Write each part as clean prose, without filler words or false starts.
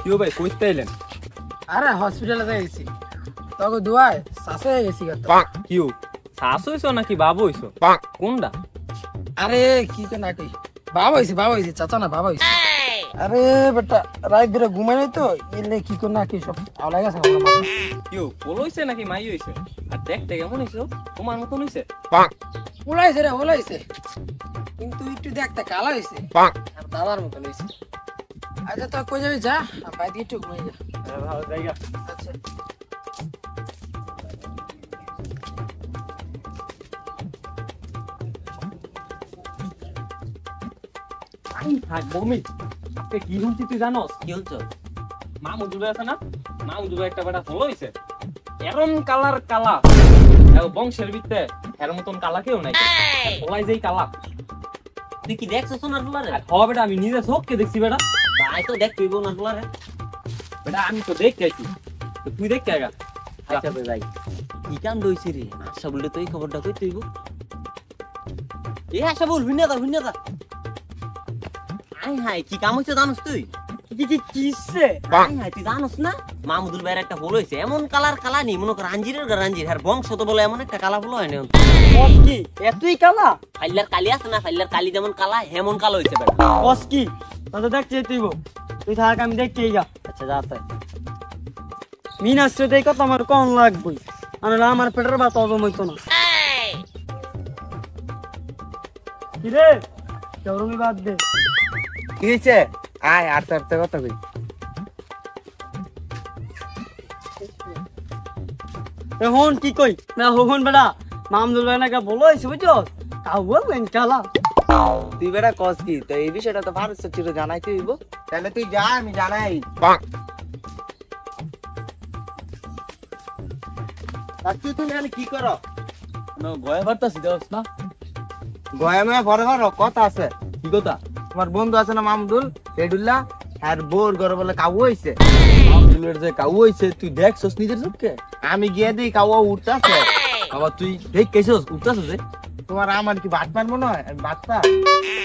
কিও ভাই কইতে এলেন? আরে হসপিটালে যাইছি তোকে দুয়ায় শ্বাসে হয়ে গেছি গত। কিও শ্বাস হইছো নাকি বাবু হইছো? কোনটা? আরে কি তো না কই বাবা হইছে চাচা না বাবা হইছে। আরে বেটা রাত ধরে ঘুমাই নাই তো এলে কি তো না কি সব আওলা গেছে আমার মাথা। কিও পোল হইছে নাকি মাই হইছে? আর দেখতে কেমন হইছো? তোমার মতন হইছে? ওলাইছে কিন্তু একটু দেখতে কালা হইছে আর দাদার মতন হইছে। আচ্ছা তো কই যাবি যা বাইরে একটু ঘুমাই যা। ভালো জায়গা। আচ্ছা থাকবো আমি। আজকে কি শুনছি তুই জানোস? কি হচ্ছে? মামুদুল ভাই আছে না? মামুদুল ভাই একটা বেটা ভালো হইছে। এরম কালার কালা বংশের ভিতরে এর মতন কালা কেউ নাই। ওলাই যেই কালা। তুই কি দেখছ সোনার ফুলারে? হ বেটা আমি নিজে চোখকে দেখছি বেটা। ভাই তো দেখ তুই সোনার ফুলারে। বেটা আমি তো দেখতে আইছি। তো তুই দেখতে আগা। আচ্ছা ভাই কি কাম দইছি রে? আশা বললে তুই খবরটা কই তুইব? এ আশা বল হুইনা দা। আই হাই কি কাম হইছে জানোস তুই? কিসে হাই তুই জানোস না মামুদুল ভাইয়ের একটা ফুল হইছে এমন কালার কালা নি মনে কর রাঞ্জিরের রাঞ্জির আর বংশ তো বলে এমন একটা কালা ফুল হয় না বস কি এতই কালা? ফাইলার কালি আছে না ফাইলার কালি যেমন কালা হেমন কালো হইছে বেটা। বস কি তো দেখতে তুই থাক আমি দেখতে যা। আচ্ছা যা তাই মিনাস্টে দেখো তো আমার কোন লাগবে আনলা আমার পেটের ভাত হজম হইতো না। কি রে চরমি বাদ দে। কি হইছে? আয় আর তার কথা কই। এখন কি কই না হন বেটা মামদুল ভাই নাকি বলো হইছে বুঝছো কাউ বললেন কালা। তুই বেটা কস কি? তো এই বিষয়টা তো ভারত সচিব জানাইতে হইব। তাহলে তুই যা আমি জানাই। আর তুই এখানে কি করো? গয়া ভারতাছি দেওস না? গয়া ময়া ভরে কথা আছে। কি কথা? তোমার বন্ধু আছে না মামদুল রেডুল্লাহ আর বোর ঘরে বলে কাউ হইছে। মামদুলের যে কাউ হইছে তুই দেখছস নিজের চোখকে? আমি গিয়ে দিই কাউ উঠতেছে। বাবা তুই দেখ কেছস উঠতাছস যে? তোমার আমার কি বাট পার মনে হয়? বাটপা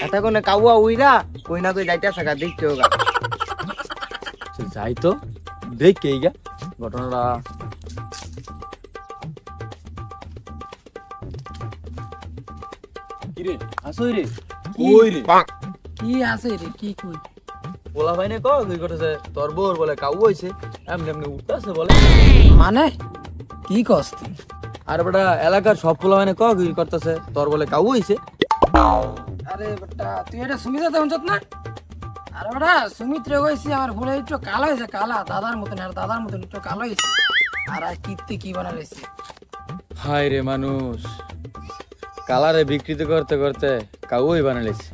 এটা কোনে কাউয়া উইরা কই না কই যাইতাছে গা দেখতে হোগা। যাই তো দেখ কে গা ঘটনাটা। কি রে আসই রে? কই রে? কি আছে রে কি কই? বলা ভাই না কো কি করতেছে তোর বোর বলে কাউ হইছে এমনি এমনি উঠতাছে বলে। মানে কি কস তুই? আর বেটা এলাকার সব পোলা ভাই না কো কি করতেছে তোর বলে কাউ হইছে। আরে বেটা তুই এটা সুমিতা তো হঞ্চত না? আরে বেটা সুমিত্রে কইছি আমার ভুলে একটু কালো হয়েছে কালা দাদার মতন আর দাদার মতন একটু কালো হয়েছে আর কীর্তি কি বানাইছে। হায় রে মানুষ কালারে বিকৃত করতে করতে কাউই বানাইছে।